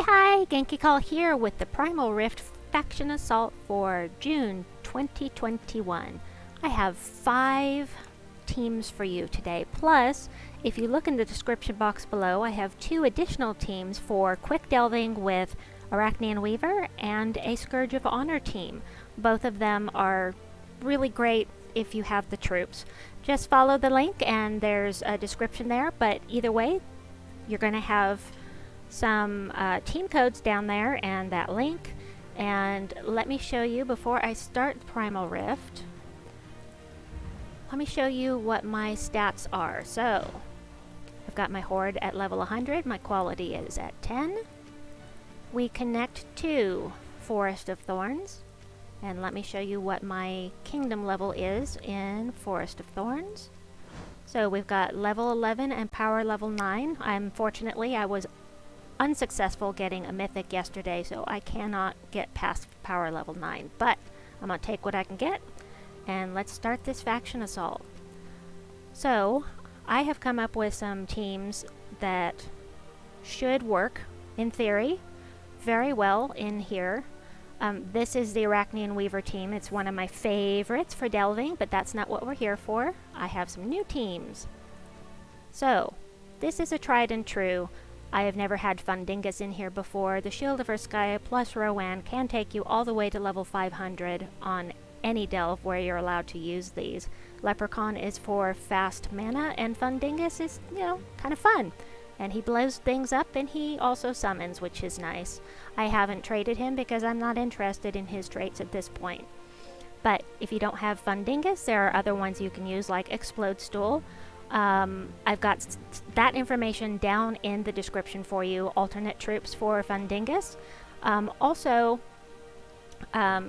Hi, Genki Call here with the Primal Rift Faction Assault for June 2021. I have 5 teams for you today. Plus, if you look in the description box below, I have 2 additional teams for quick delving with Arachnean Weaver and a Scourge of Honor team. Both of them are really great if you have the troops. Just follow the link and there's a description there, but either way, you're going to have some team codes down there and that link. And let me show you, before I start Primal Rift, let me show you what my stats are. So I've got my horde at level 100, my quality is at 10. We connect to Forest of Thorns, and let me show you what my kingdom level is in Forest of Thorns. So we've got level 11 and power level 9. Unfortunately, I was unsuccessful getting a mythic yesterday, so I cannot get past power level 9, but I'm gonna take what I can get and let's start this faction assault. So I have come up with some teams that should work in theory very well in here. This is the Arachnean Weaver team. It's one of my favorites for delving, but that's not what we're here for. I have some new teams. So this is a tried and true. I have never had Fundingus in here before. The Shield of Urskaya plus Rowanne can take you all the way to level 500 on any delve where you're allowed to use these. Leprechaun is for fast mana, and Fundingus is, you know, kind of fun. And he blows things up and he also summons, which is nice. I haven't traded him because I'm not interested in his traits at this point. But if you don't have Fundingus, there are other ones you can use like Explodstool. I've got that information down in the description for you, alternate troops for Fundingus. Also,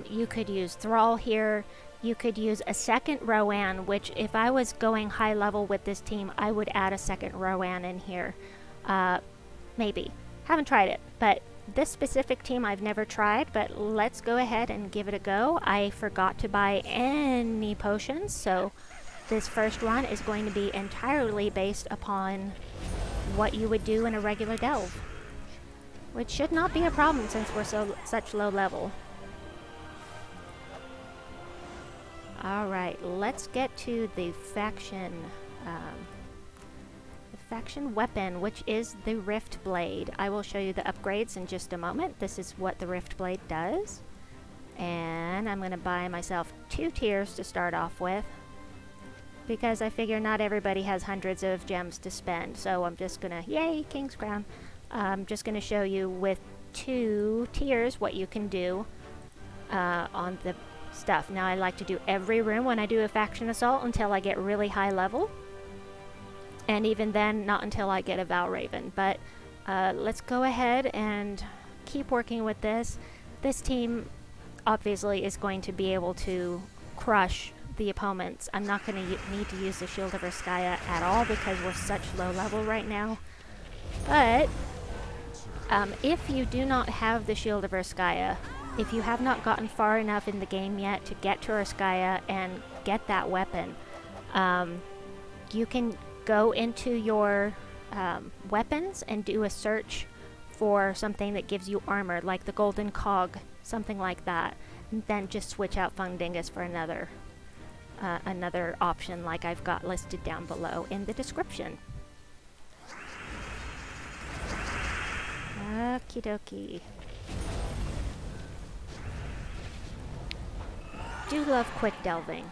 you could use Thrall here. You could use a second Rowanne, which if I was going high level with this team, I would add a second Rowanne in here. Maybe. Haven't tried it, but this specific team I've never tried, but let's go ahead and give it a go. I forgot to buy any potions, so this first run is going to be entirely based upon what you would do in a regular delve, which should not be a problem since we're such low level. Alright, let's get to the faction weapon, which is the Riftblade. I will show you the upgrades in just a moment. This is what the Riftblade does. And I'm going to buy myself 2 tiers to start off with, because I figure not everybody has hundreds of gems to spend. So I'm just gonna, yay, King's Crown. I'm just gonna show you with 2 tiers what you can do on the stuff. Now I like to do every room when I do a faction assault until I get really high level. And even then, not until I get a Valraven. But let's go ahead and keep working with this. This team obviously is going to be able to crush the opponents. I'm not going to need to use the Shield of Urskaya at all because we're such low level right now. But if you do not have the Shield of Urskaya, if you have not gotten far enough in the game yet to get to Urskaya and get that weapon, you can go into your weapons and do a search for something that gives you armor, like the Golden Cog, something like that, and then just switch out Fundingus for another option like I've got listed down below in the description. Okie dokie. Do love quick delving.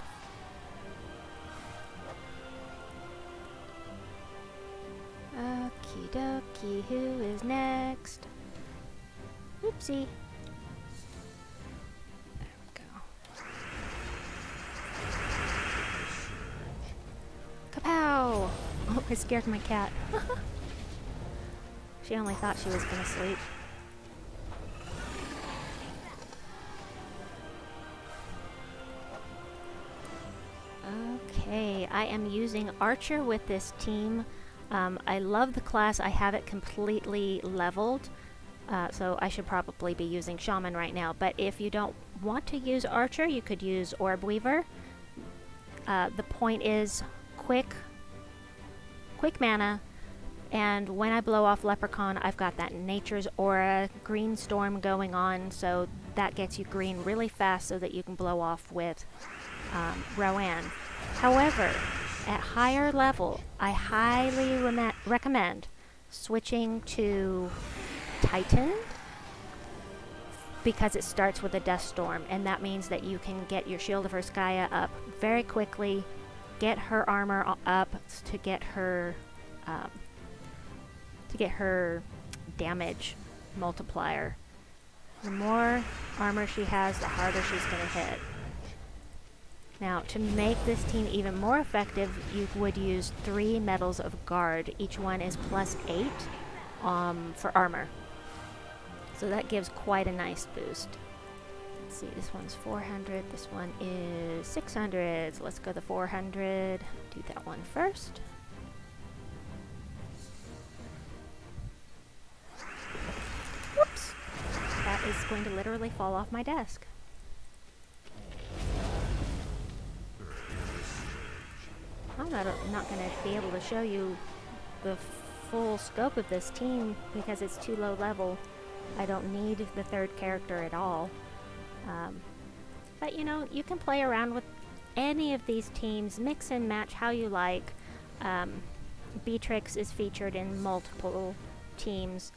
Okie dokie, who is next? Oopsie. Kapow! Oh, I scared my cat. She only thought she was gonna sleep. Okay, I am using Archer with this team. I love the class. I have it completely leveled, so I should probably be using Shaman right now. But if you don't want to use Archer, you could use Orb Weaver. The point is quick mana, And when I blow off Leprechaun, I've got that Nature's Aura green storm going on, so that gets you green really fast so that you can blow off with Rowanne. However, at higher level, I highly recommend switching to Titan because it starts with a Dust Storm, and that means that you can get your Shield of Urskaya up very quickly, get her armor up to get her damage multiplier. The more armor she has, the harder she's going to hit. Now, to make this team even more effective, you would use 3 Medals of Guard. Each one is +8 for armor. So that gives quite a nice boost. Let's see, this one's 400, this one is 600. So let's go the 400. Do that one first. Whoops! That is going to literally fall off my desk. I'm not going to be able to show you the full scope of this team because it's too low level. I don't need the 3rd character at all. But you know, you can play around with any of these teams, mix and match how you like. Beetrix is featured in multiple teams.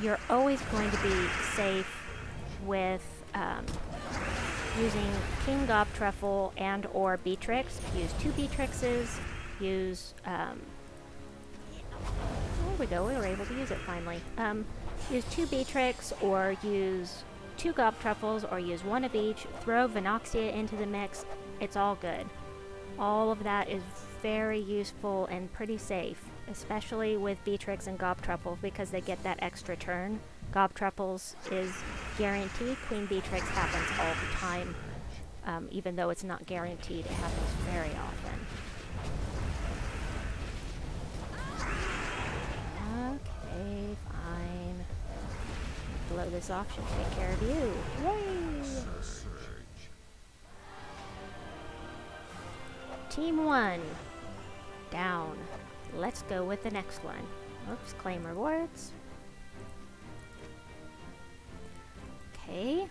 You're always going to be safe with using King Gobtruffle and or Beetrix. Use 2 Beetrixes. Use there we go, we were able to use it finally. Use 2 Beetrix, or use 2 Gobtruffles, or use 1 of each. Throw Vanoxia into the mix. It's all good. All of that is very useful and pretty safe, especially with Beetrix and Gobtruffle because they get that extra turn. Gobtruffles is guaranteed. Queen Beetrix happens all the time, even though it's not guaranteed. It happens very often. Okay, fine. Blow this off should take care of you. Yay! Team 1. Down. Let's go with the next one. Oops, claim rewards. Okay.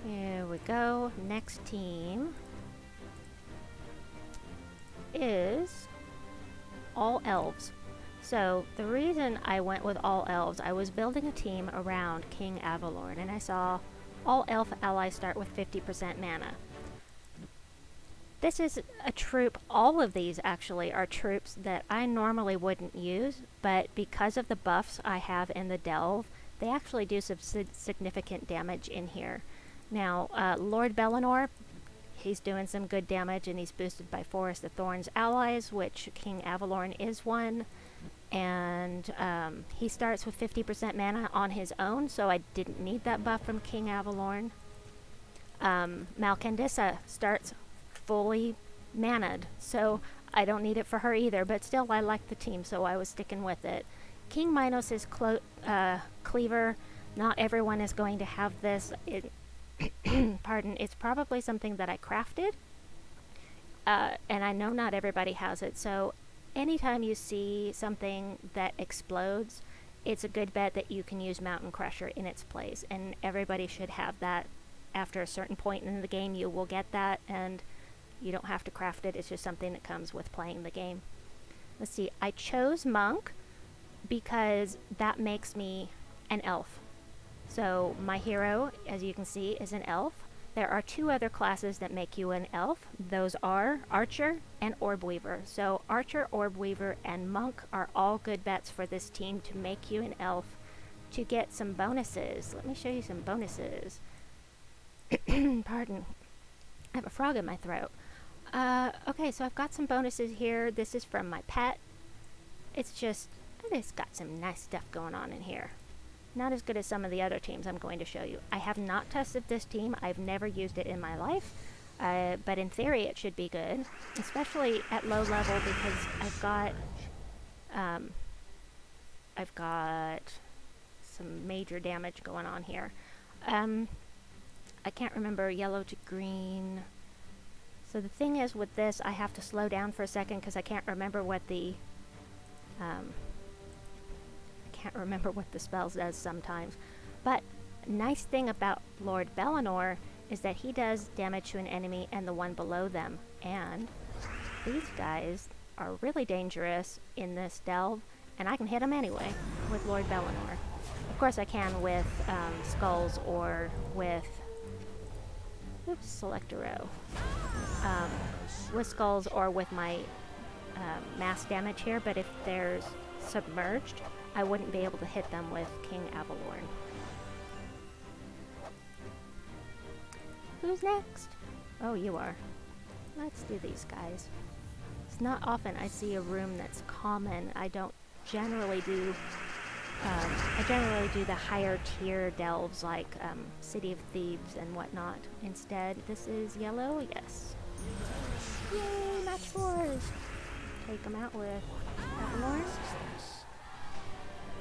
Here we go. Next team is all elves. So the reason I went with all elves, I was building a team around King Avelorn, and I saw all elf allies start with 50% mana. This is a troop, all of these actually are troops that I normally wouldn't use, but because of the buffs I have in the Delve, they actually do some significant damage in here. Now, Lord Belanor, he's doing some good damage, and he's boosted by Forest of Thorns allies, which King Avelorn is one. And he starts with 50% mana on his own, so I didn't need that buff from King Avelorn. Malcandessa starts fully mana'd, so I don't need it for her either, but still I like the team, so I was sticking with it. King Minos is Cleaver. Not everyone is going to have this. Pardon, it's probably something that I crafted, and I know not everybody has it, so anytime you see something that explodes, it's a good bet that you can use Mountain Crusher in its place, and everybody should have that. After a certain point in the game, you will get that, and you don't have to craft it. It's just something that comes with playing the game. Let's see, I chose Monk because that makes me an elf. So my hero, as you can see, is an elf. There are 2 other classes that make you an elf. Those are Archer and Orb Weaver. So Archer, Orb Weaver, and Monk are all good bets for this team to make you an elf to get some bonuses. Let me show you some bonuses. Pardon. I have a frog in my throat. Okay, so I've got some bonuses here. This is from my pet. It's got some nice stuff going on in here. Not as good as some of the other teams I'm going to show you. I have not tested this team. I've never used it in my life. But in theory it should be good, especially at low level because I've got some major damage going on here. I can't remember yellow to green. So the thing is with this, I have to slow down for a second because I can't remember what the I can't remember what the spell does sometimes. But nice thing about Lord Belanor is that he does damage to an enemy and the one below them. And these guys are really dangerous in this delve, and I can hit them anyway with Lord Belanor. Of course I can with skulls or with... Oops, select a row. With skulls or with my mass damage here, but if there's submerged, I wouldn't be able to hit them with King Avelorn. Who's next? Oh, you are. Let's do these guys. It's not often I see a room that's common. I don't generally do... I generally do the higher tier delves like City of Thieves and whatnot. Instead, this is yellow? Yes. Yay, match 4s! Take them out with Avelorn.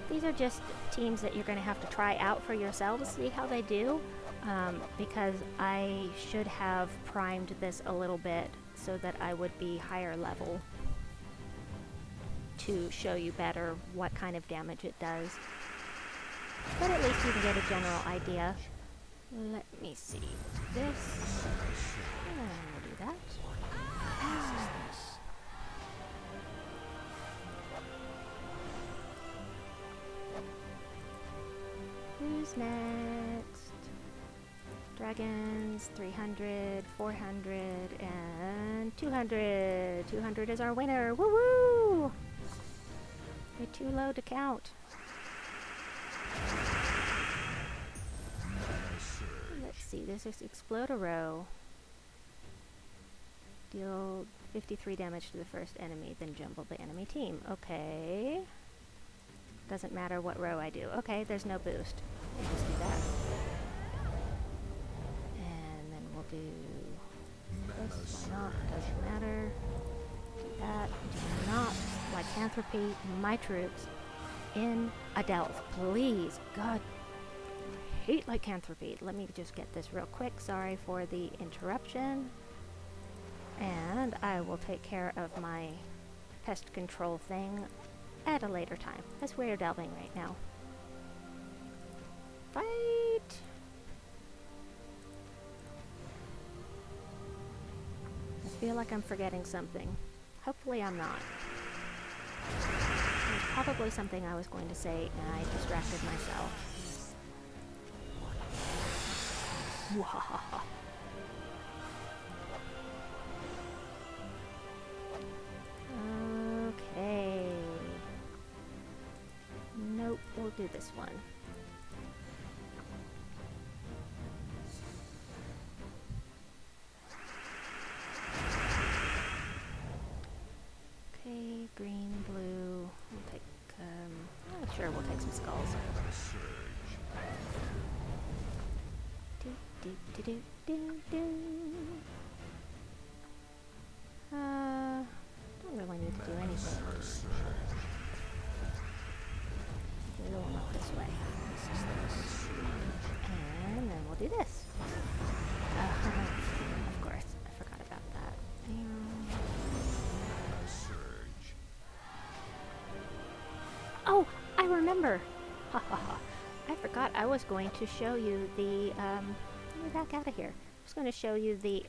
These are just teams that you're going to have to try out for yourselves, see how they do. Because I should have primed this a little bit so that I would be higher level to show you better what kind of damage it does. But at least you can get a general idea. Let me see. This. And we'll do that. Who's next? Dragons, 300, 400, and 200. 200 is our winner. Woo-woo! You're too low to count. Let's see, this is Explode a row. Deal 53 damage to the first enemy, then jumble the enemy team. Okay. Doesn't matter what row I do. Okay, there's no boost. We'll just do that. And then we'll do this. Why not? Doesn't matter. Do that. Do not. Lycanthropy, my troops, in a delve. Please. God. I hate lycanthropy. Let me just get this real quick. Sorry for the interruption. And I will take care of my pest control thing at a later time, as we're delving right now. Fight! I feel like I'm forgetting something. Hopefully I'm not. There's probably something I was going to say and I distracted myself. Wahahaha. Okay. Nope, we'll do this one. Okay, green, blue. We'll take, oh, sure, we'll take some skulls. Do, do, do, do, do, do. Don't really need to do anything. We'll go up this way. And then we'll do this. Of course, I forgot about that. Oh, I remember! Ha ha ha. I forgot I was going to show you the, let me back out of here. I was going to show you the,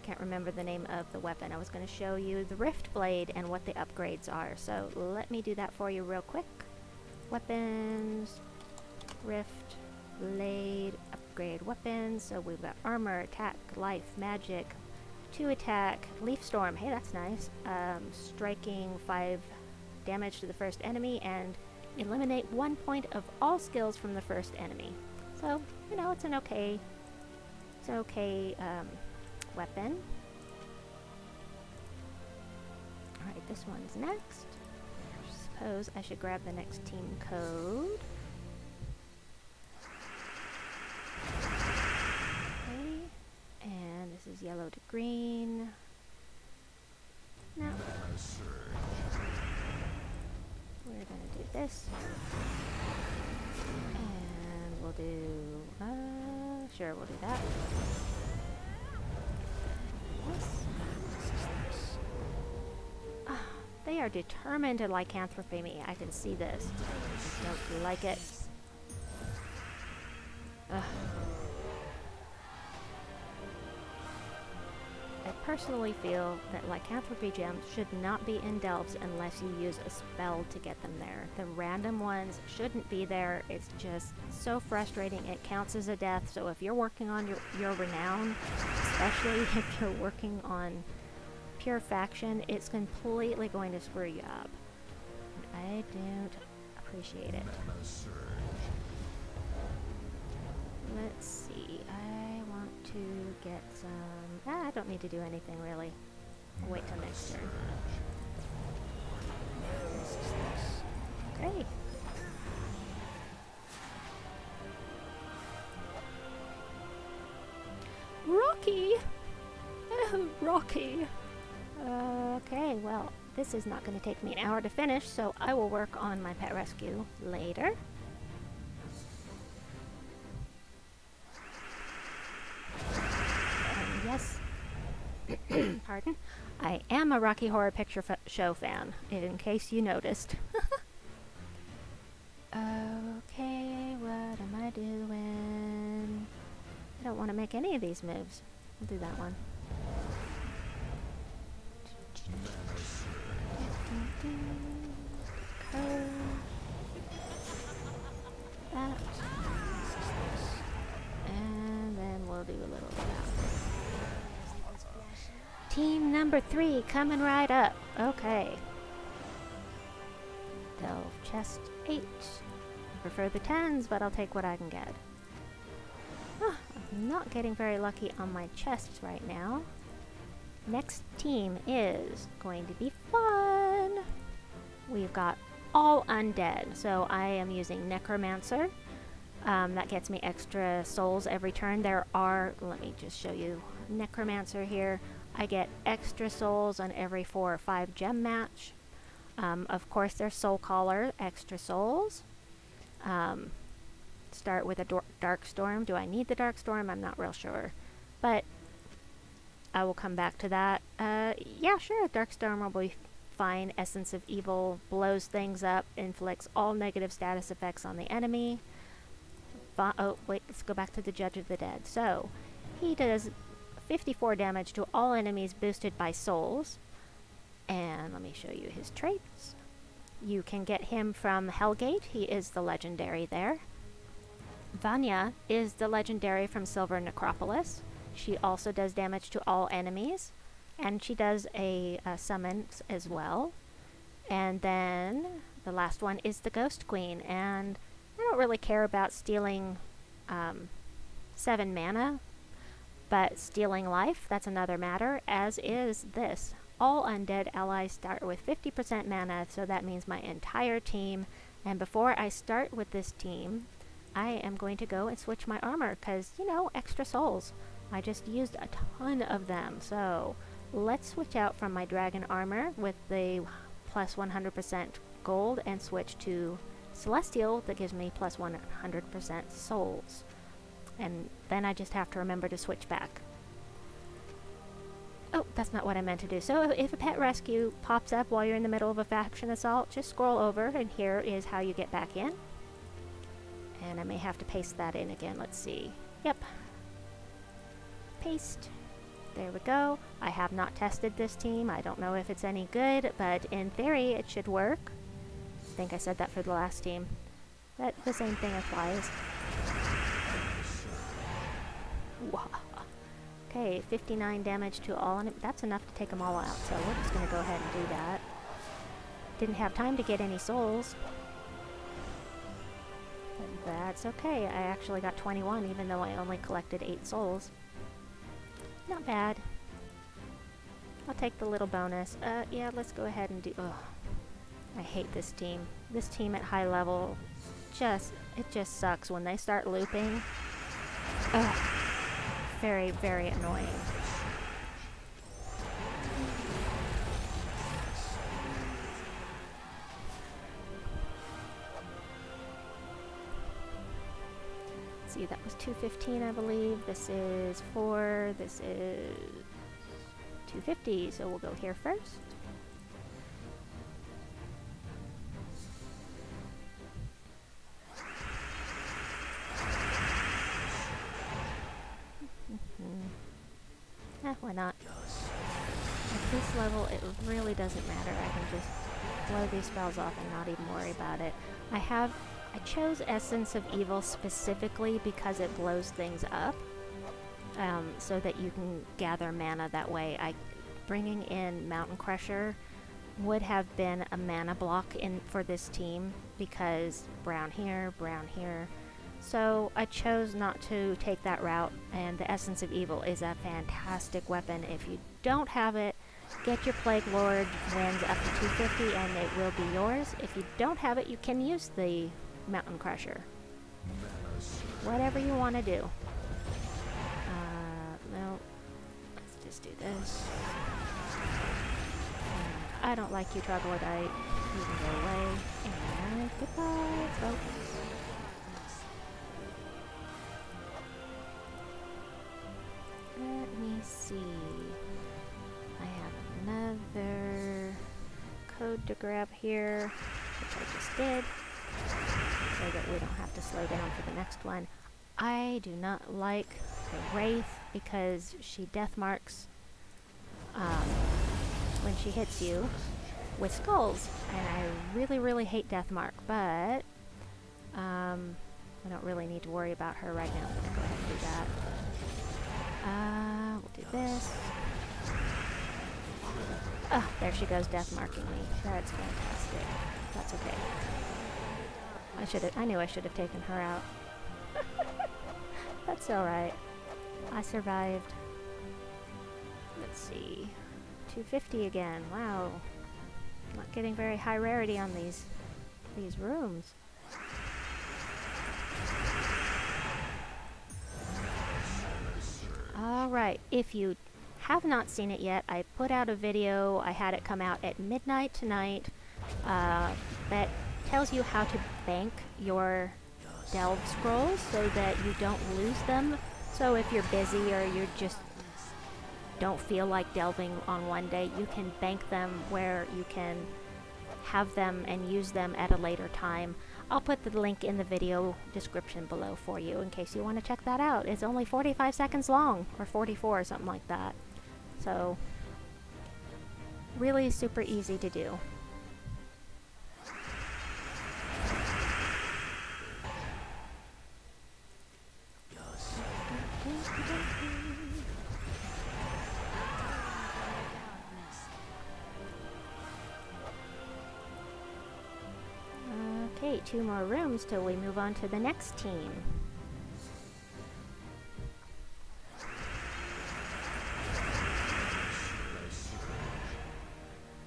can't remember the name of the weapon. I was going to show you the Riftblade and what the upgrades are. So let me do that for you real quick. Weapons, Riftblade, upgrade weapons. So we've got armor, attack, life, magic, 2 attack, leaf storm. Hey, that's nice. Striking 5 damage to the first enemy and eliminate 1 point of all skills from the first enemy. So, you know, it's an okay weapon. Alright, this one's next. I suppose I should grab the next team code. Okay, and this is yellow to green. No. We're gonna do this. And we'll do, sure, we'll do that. They are determined to lycanthropy me. I can see this. Don't like it. Ugh. I personally feel that lycanthropy gems should not be in delves unless you use a spell to get them there. The random ones shouldn't be there. It's just so frustrating. It counts as a death, so if you're working on your renown, especially if you're working on pure faction, it's completely going to screw you up. I don't appreciate it. Let's see. I want to get some... I don't need to do anything really. I'll wait till next turn. Okay. Rocky! Oh, Rocky! Okay, well, this is not going to take me an hour to finish, so I will work on my pet rescue later. Yes, pardon, I am a Rocky Horror Picture Show fan, in case you noticed. Okay, what am I doing? I don't want to make any of these moves. I'll do that one. That. And then we'll do a little of that. Team number 3 coming right up. Okay. Delve chest 8. I prefer the 10s, but I'll take what I can get. I'm not getting very lucky on my chests right now. Next team is going to be fun. We've got all undead, so I am using Necromancer. That gets me extra souls every turn. There are, let me just show you, Necromancer here. I get extra souls on every 4 or 5 gem match. Of course, there's Soul Caller, extra souls. Start with a Dark Storm. Do I need the Dark Storm? I'm not real sure. But I will come back to that. Yeah, sure, Dark Storm will be fine. Essence of Evil blows things up, inflicts all negative status effects on the enemy. Oh, wait, let's go back to the Judge of the Dead. So, he does 54 damage to all enemies boosted by souls. And let me show you his traits. You can get him from Hellgate. He is the legendary there. Vanya is the legendary from Silver Necropolis. She also does damage to all enemies. And she does a summon as well. And then the last one is the Ghost Queen. And I don't really care about stealing 7 mana. But stealing life, that's another matter, as is this. All undead allies start with 50% mana, so that means my entire team. And before I start with this team, I am going to go and switch my armor, because, you know, extra souls. I just used a ton of them, so let's switch out from my dragon armor with the plus 100% gold and switch to Celestial that gives me plus 100% souls. And then I just have to remember to switch back. Oh, that's not what I meant to do. So if a pet rescue pops up while you're in the middle of a faction assault, just scroll over and here is how you get back in. And I may have to paste that in again. Let's see. Yep. Paste. There we go. I have not tested this team. I don't know if it's any good, but in theory it should work. I think I said that for the last team. But the same thing applies. Okay, 59 damage to all, and that's enough to take them all out, so we're just going to go ahead and do that. Didn't have time to get any souls. But that's okay, I actually got 21 even though I only collected 8 souls. Not bad. I'll take the little bonus. Yeah, let's go ahead and do... Ugh. I hate this team. This team at high level, it just sucks when they start looping. Ugh. Very, very annoying. Let's see, that was 215, I believe. This is 4. This is 250, so we'll go here first. Why not? At this level, it really doesn't matter. I can just blow these spells off and not even worry about it. I chose Essence of Evil specifically because it blows things up, so that you can gather mana that way. Bringing in Mountain Crusher would have been a mana block for this team because brown here, brown here. So I chose not to take that route, and the Essence of Evil is a fantastic weapon. If you don't have it, get your Plague Lord wins up to 250 and it will be yours. If you don't have it, you can use the Mountain Crusher. Whatever you want to do. No. Let's just do this. And I don't like you, Troglodyte. You can go away. And goodbye, folks. Let me see. I have another code to grab here, which I just did, so that we don't have to slow down for the next one. I do not like the Wraith because she death marks when she hits you with skulls, and I really, really hate death mark, but I don't really need to worry about her right now. I'm going to go ahead and do that. We'll do this. Oh, there she goes, death marking me. That's fantastic. That's okay. I knew I should have taken her out. That's alright. I survived. Let's see. 250 again. Wow. Not getting very high rarity on these rooms. Alright, if you have not seen it yet, I put out a video. I had it come out at midnight tonight that tells you how to bank your delve scrolls so that you don't lose them. So if you're busy or you just don't feel like delving on one day, you can bank them where you can have them and use them at a later time. I'll put the link in the video description below for you in case you want to check that out. It's only 45 seconds long, or 44 or something like that. So, really super easy to do. Okay, 2 more rooms till we move on to the next team.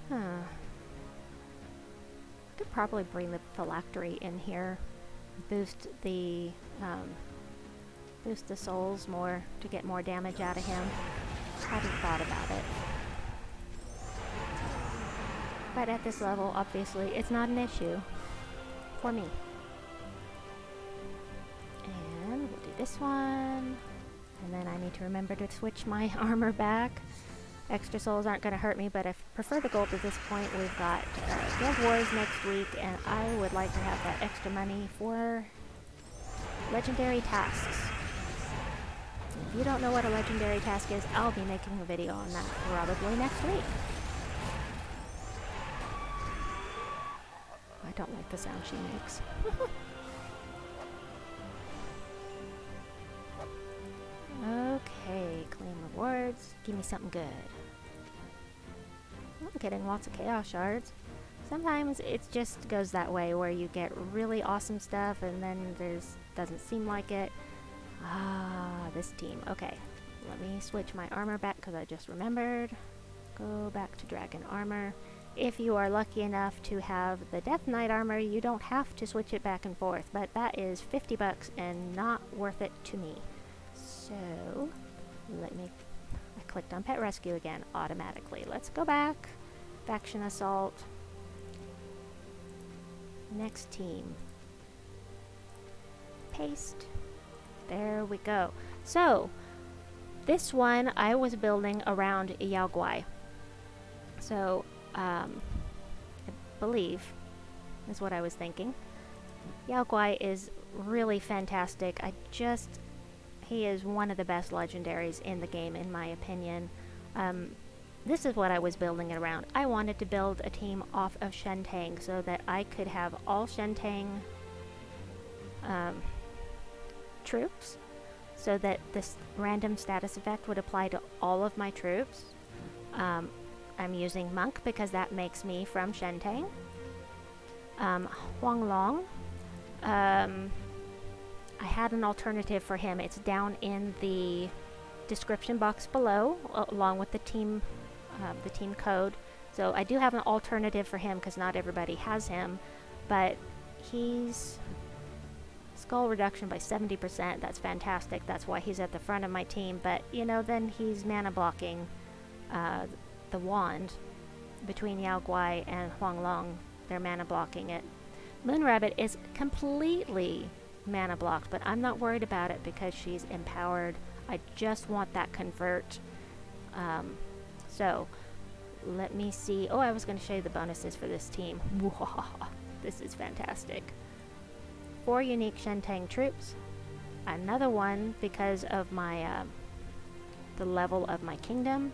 I could probably bring the phylactery in here, boost the souls more to get more damage out of him. Hadn't thought about it. But at this level, obviously, it's not an issue for me. And we'll do this one. And then I need to remember to switch my armor back. Extra souls aren't going to hurt me, but I prefer the gold at this point. We've got Guild Wars next week, and I would like to have that extra money for legendary tasks. If you don't know what a legendary task is, I'll be making a video on that probably next week. I don't like the sound she makes. Okay, claim rewards. Give me something good. I'm getting lots of chaos shards. Sometimes it just goes that way where you get really awesome stuff and then doesn't seem like it. This team. Okay, let me switch my armor back because I just remembered. Go back to dragon armor. If you are lucky enough to have the Death Knight armor, you don't have to switch it back and forth, but that is $50 and not worth it to me. So, I clicked on Pet Rescue again automatically. Let's go back. Faction Assault. Next team. Paste. There we go. So, this one I was building around Guai. So, I believe is what I was thinking. Guai is really fantastic. He is one of the best legendaries in the game, in my opinion. This is what I was building it around. I wanted to build a team off of Shentang so that I could have all Shentang troops, so that this random status effect would apply to all of my troops. I'm using Monk because that makes me from Shentang. Huanglong, I had an alternative for him. It's down in the description box below, along with the team code. So I do have an alternative for him because not everybody has him, but he's skull reduction by 70%. That's fantastic. That's why he's at the front of my team. But you know, then he's mana blocking the wand between Guai and Huanglong. They're mana blocking it. Moonrabbit is completely mana blocked, but I'm not worried about it because she's empowered. I just want that convert. So let me see. Oh, I was going to show you the bonuses for this team. This is fantastic. 4 unique Shentang troops. Another one because of my the level of my kingdom.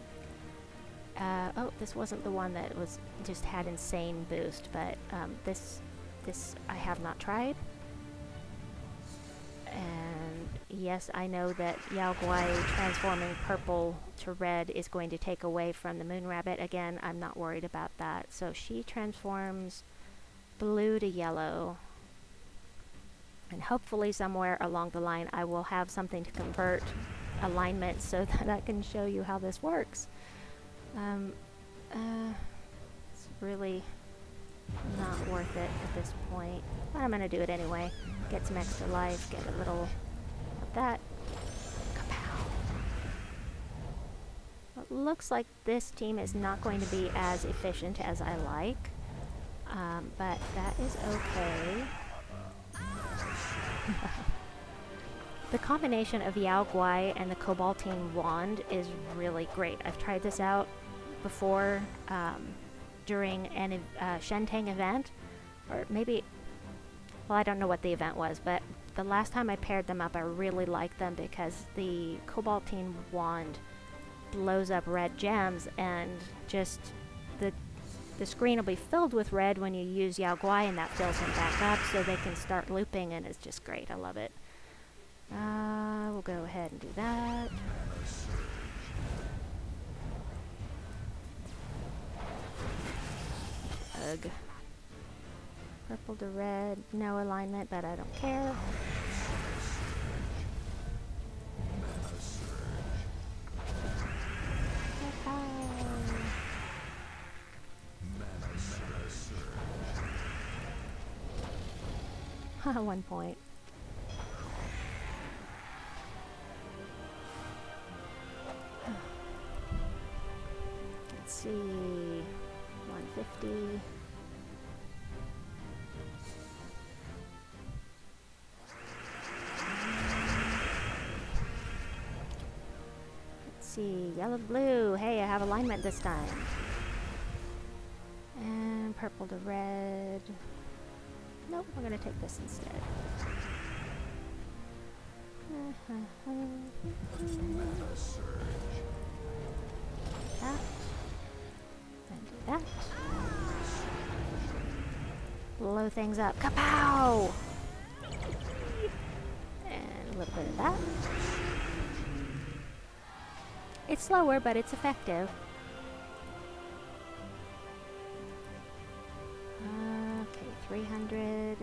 Oh, this wasn't the one that was just had insane boost, but this I have not tried. And yes, I know that Guai transforming purple to red is going to take away from the Moonrabbit. Again, I'm not worried about that. So she transforms blue to yellow. And hopefully somewhere along the line I will have something to convert alignment so that I can show you how this works. It's really not worth it at this point, but I'm gonna do it anyway. Get some extra life, get a little of that. Kapow. It looks like this team is not going to be as efficient as I like, but that is okay. The combination of Guai and the Cobaltine wand is really great. I've tried this out before during an Shentang event, or maybe, well, I don't know what the event was, but the last time I paired them up, I really liked them because the Cobaltine wand blows up red gems, and just the screen will be filled with red when you use Guai, and that fills them back up so they can start looping, and it's just great. I love it. We'll go ahead and do that. Ugh. Purple to red, no alignment, but I don't care. Haha. 1 point. Let's see. 150. Let's see. Yellow to blue. Hey, I have alignment this time. And purple to red. Nope, we're gonna take this instead. That. And do that. Blow things up. Kapow! And a little bit of that. It's slower, but it's effective. Okay, 300.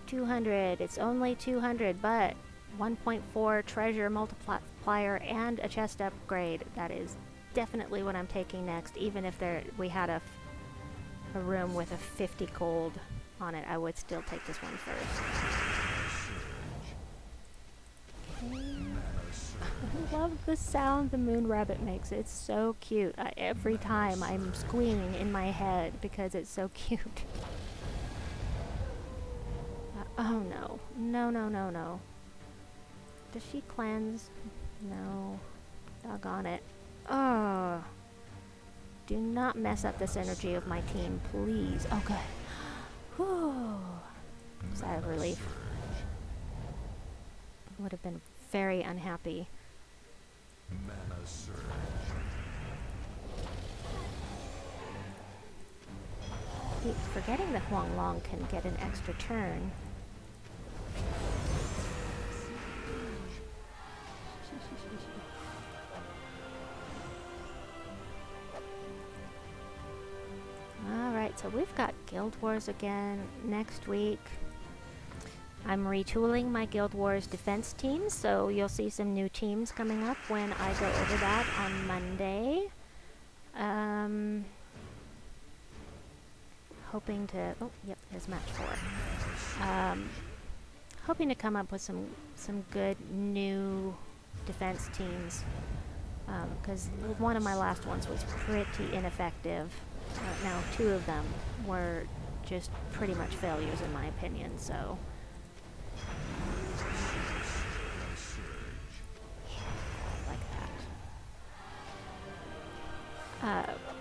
200. It's only 200, but 1.4 treasure multiplier and a chest upgrade. That is definitely what I'm taking next. Even if we had a room with a 50 gold on it, I would still take this one first. Okay. I love the sound the Moonrabbit makes. It's so cute. Every time I'm squealing in my head because it's so cute. Oh no. No, no, no, no. Does she cleanse? No. Doggone it. Oh. Do not mess up this energy of my team, please. Oh, good. Whew. Sigh of relief. Would have been very unhappy. Keep forgetting that Huanglong can get an extra turn. Alright, so we've got Guild Wars again next week. I'm retooling my Guild Wars defense teams, so you'll see some new teams coming up when I go over that on Monday. Hoping to... Oh, yep, there's match 4. Hoping to come up with some good new defense teams. Because one of my last ones was pretty ineffective. Now, 2 of them were just pretty much failures in my opinion, so...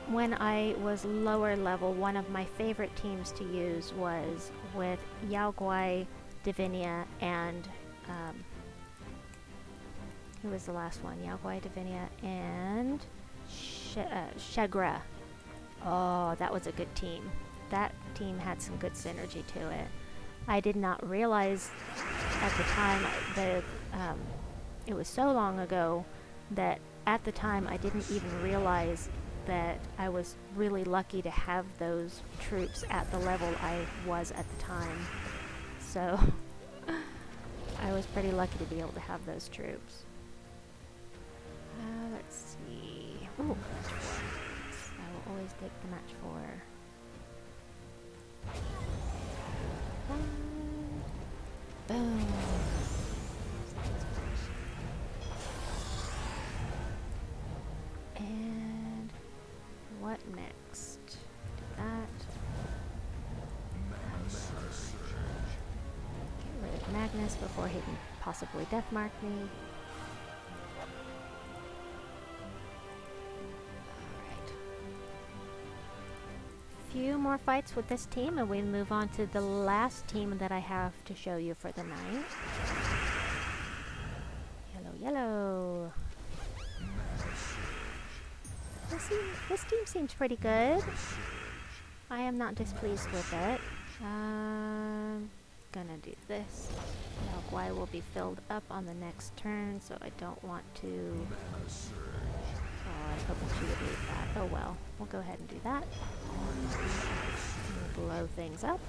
When I was lower level, one of my favorite teams to use was with Guai, Vanya, and who was the last one? Guai, Vanya, and Shagra. Oh, that was a good team. That team had some good synergy to it. I did not realize at the time that it was so long ago that at the time I didn't even realize that I was really lucky to have those troops at the level I was at the time. So I was pretty lucky to be able to have those troops. Let's see. Ooh, match 4. I will always take the match 4. Boom. And what next? Do that. Get rid of Magnus before he can possibly deathmark me. Alright. Few more fights with this team and we move on to the last team that I have to show you for the night. Yellow, yellow. This team seems pretty good. I am not displeased with it. Gonna do this. Now Guai will be filled up on the next turn, so I don't want to... Oh, I was hoping she would leave that. Oh well, we'll go ahead and do that. We'll blow things up.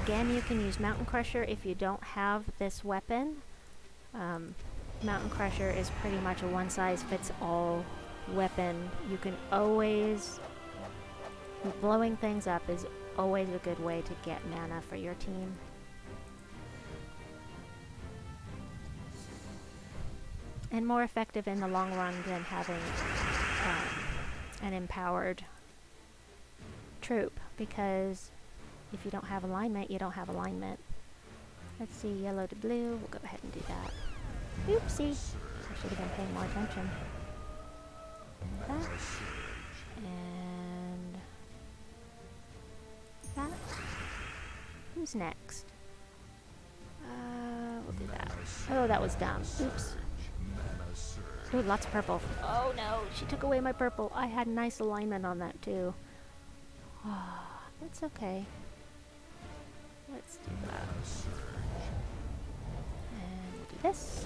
Again, you can use Mountain Crusher if you don't have this weapon. Mountain Crusher is pretty much a one-size-fits-all weapon. You can always... Blowing things up is always a good way to get mana for your team. And more effective in the long run than having an empowered troop, because if you don't have alignment, you don't have alignment. Let's see, yellow to blue. We'll go ahead and do that. Oopsie! I should have been paying more attention. That. And... that. Who's next? We'll do that. Oh, that was dumb. Oops. Ooh, lots of purple. Oh no, she took away my purple. I had nice alignment on that too. Oh, that's okay. Let's do that. And we'll do this.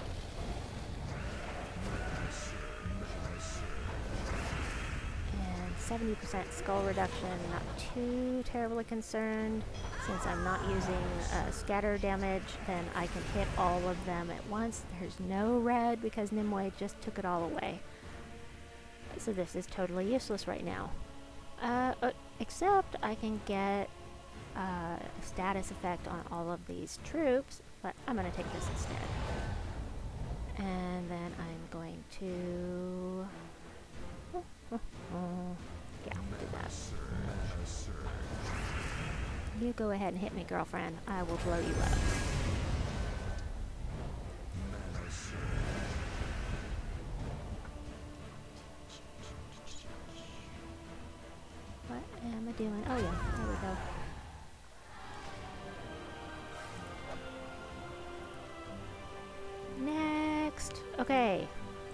And 70% skull reduction, not too terribly concerned. Since I'm not using scatter damage, then I can hit all of them at once. There's no red because Nimue just took it all away. So this is totally useless right now. Except I can get a status effect on all of these troops, but I'm going to take this instead. And then I'm going to... yeah, do that. You go ahead and hit me, girlfriend. I will blow you up. What am I doing? Oh yeah, there we go. Next. Okay.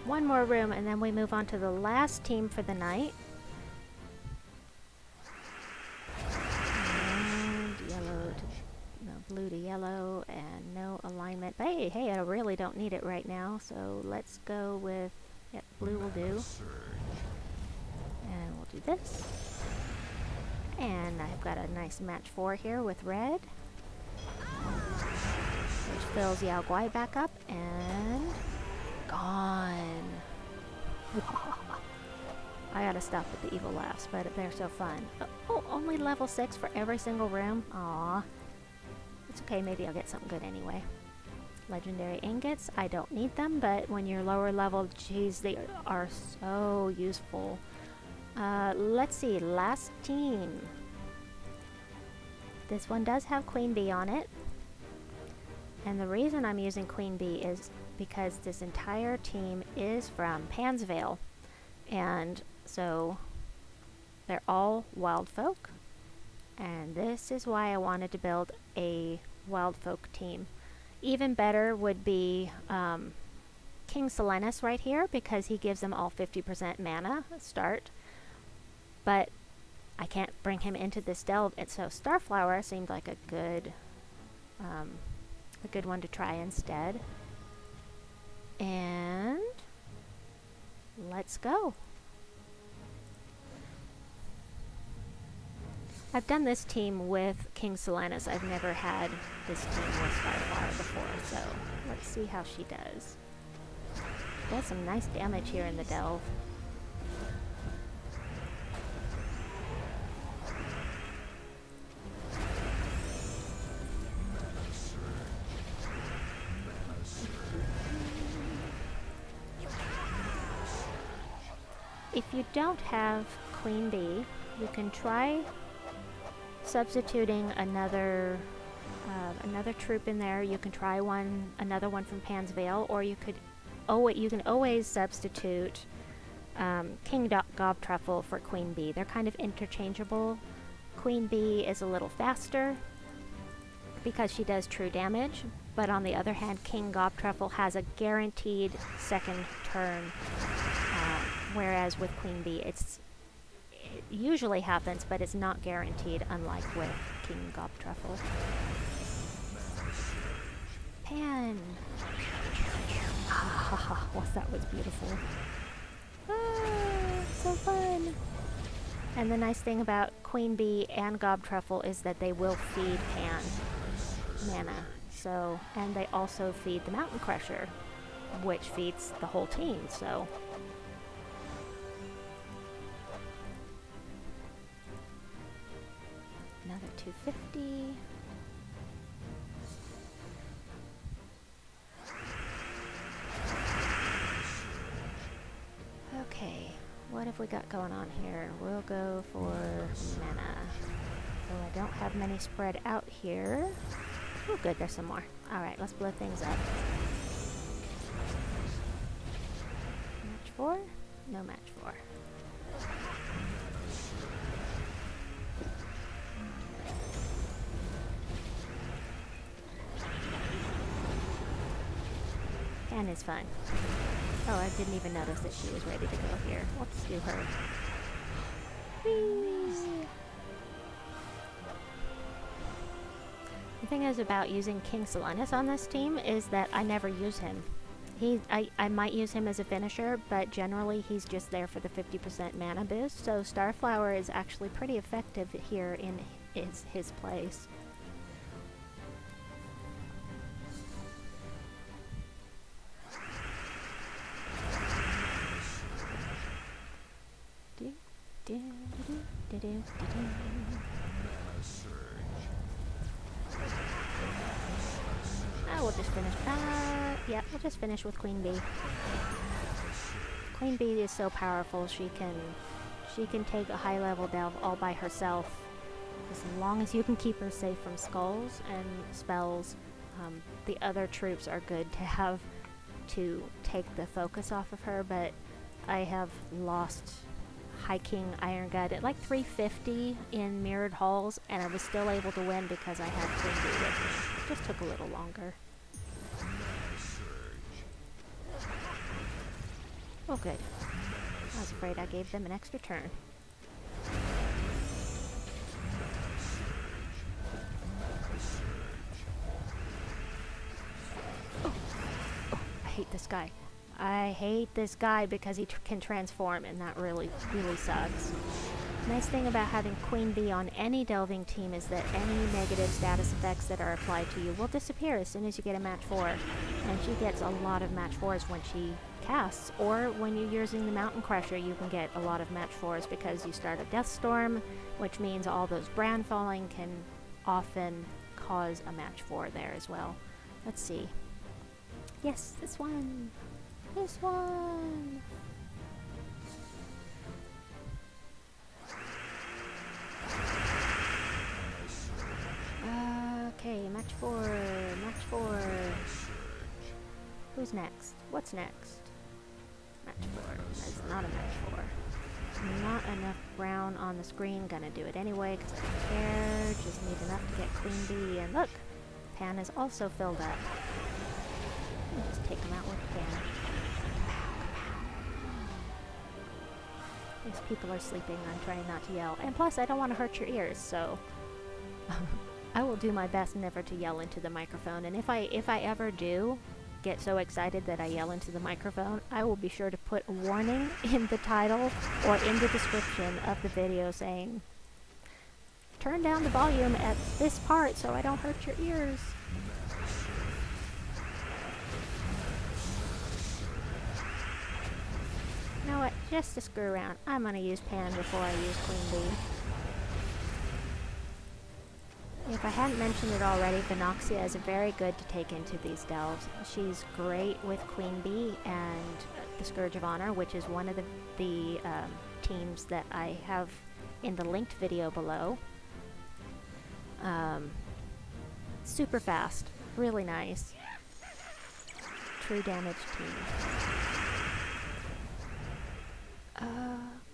One more room and then we move on to the last team for the night. like, hey, I really don't need it right now, so let's go with, yep, blue will do. And we'll do this. And I've got a nice match 4 here with red, which fills Yao Guai back up, and gone. I gotta stop with the evil laughs, but they're so fun. Oh, only level 6 for every single room? Aww. It's okay, maybe I'll get something good anyway. Legendary ingots, I don't need them, but when you're lower level, geez, they are so useful. Let's see, last team. This one does have Queen Bee on it. And the reason I'm using Queen Bee is because this entire team is from Pansvale. And so they're all wild folk. And this is why I wanted to build a wild folk team. Even better would be King Silenus right here, because he gives them all 50% mana start. But I can't bring him into this delve, and so Starflower seemed like a good one to try instead. And let's go. I've done this team with King Silenus. I've never had this team with Starflower before, so let's see how she does. Does some nice damage here in the delve. If you don't have Queen Bee, you can try substituting another troop in there. You can try another one from Pansvale, or you can always substitute King Gobtruffle for Queen Bee. They're kind of interchangeable. Queen Bee is a little faster because she does true damage, but on the other hand, King Gobtruffle has a guaranteed second turn. Whereas with Queen Bee, it usually happens, but it's not guaranteed, unlike with King Gobtruffle. Pan! Well, that was beautiful. Ah, so fun! And the nice thing about Queen Bee and Gobtruffle is that they will feed Pan mana. So, and they also feed the Mountain Crusher, which feeds the whole team, so... Another 250. Okay, what have we got going on here? We'll go for mana. So I don't have many spread out here. Oh good, there's some more. Alright, let's blow things up. Match 4? No match 4. Pan is fun. Oh, I didn't even notice that she was ready to go here. Let's do her. Whee! The thing is about using King Silenus on this team is that I never use him. I might use him as a finisher, but generally he's just there for the 50% mana boost, so Starflower is actually pretty effective here in his place. We'll just finish. Yeah, we'll just finish with Queen Bee. Queen Bee is so powerful. She can take a high level delve all by herself, as long as you can keep her safe from skulls and spells. The other troops are good to have to take the focus off of her, but I have lost High King Iron God at like 350 in Mirrored Halls, and I was still able to win because I had Queen Bee with me. It just took a little longer. Oh good. I was afraid I gave them an extra turn. hate this guy. I hate this guy because he can transform, and that really, really sucks. Nice thing about having Queen Bee on any delving team is that any negative status effects that are applied to you will disappear as soon as you get a match 4. And she gets a lot of match 4s when she casts, or when you're using the Mountain Crusher you can get a lot of match 4s because you start a Death Storm, which means all those brand falling can often cause a match 4 there as well. Let's see. Yes, this one! This one! Okay, match 4, match 4. Who's next? What's next? Match 4. That's not a match 4. Not enough brown on the screen. Gonna do it anyway because I don't care. Just need enough to get Queen Bee. And look! Pan is also filled up. Just take them out with Pan. These people are sleeping. I'm trying not to yell. And plus, I don't want to hurt your ears, so... I will do my best never to yell into the microphone. And if I ever do get so excited that I yell into the microphone, I will be sure to put a warning in the title or in the description of the video saying, turn down the volume at this part so I don't hurt your ears. You know what? Just to screw around, I'm gonna use Pan before I use Queen Bee. If I hadn't mentioned it already, Vanoxia is very good to take into these delves. She's great with Queen Bee and the Scourge of Honor, which is one of the teams that I have in the linked video below. Super fast, really nice. True damage team.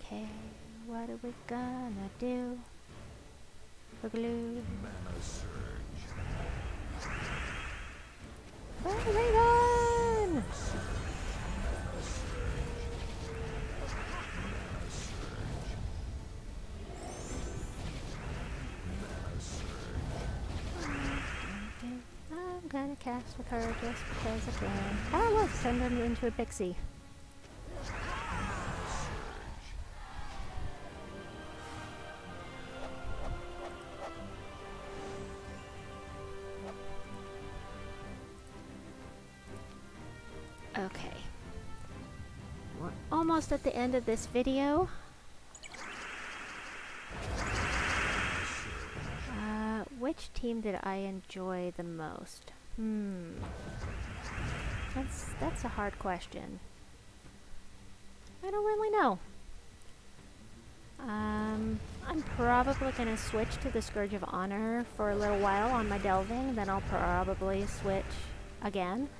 Okay, what are we gonna do? Boogaloo. Run! I'm gonna cast with her just because I can. Oh look, send him into a pixie. Okay, we're almost at the end of this video. Which team did I enjoy the most? That's a hard question. I don't really know. I'm probably gonna switch to the Scourge of Honor for a little while on my delving, then I'll probably switch again.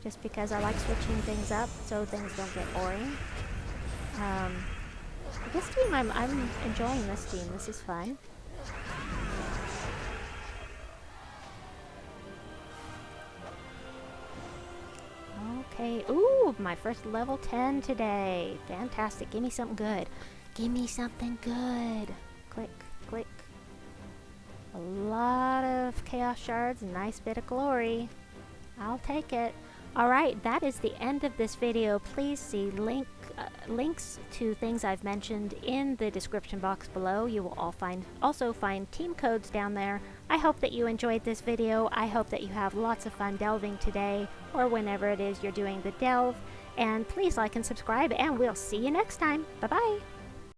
Just because I like switching things up so things don't get boring. This team, I'm enjoying this team. This is fun. Okay. Ooh, my first level 10 today. Fantastic. Give me something good. Give me something good. Click, click. A lot of Chaos Shards. Nice bit of glory. I'll take it. Alright, that is the end of this video. Please see links to things I've mentioned in the description box below. You will also find team codes down there. I hope that you enjoyed this video. I hope that you have lots of fun delving today or whenever it is you're doing the delve. And please like and subscribe, and we'll see you next time. Bye-bye!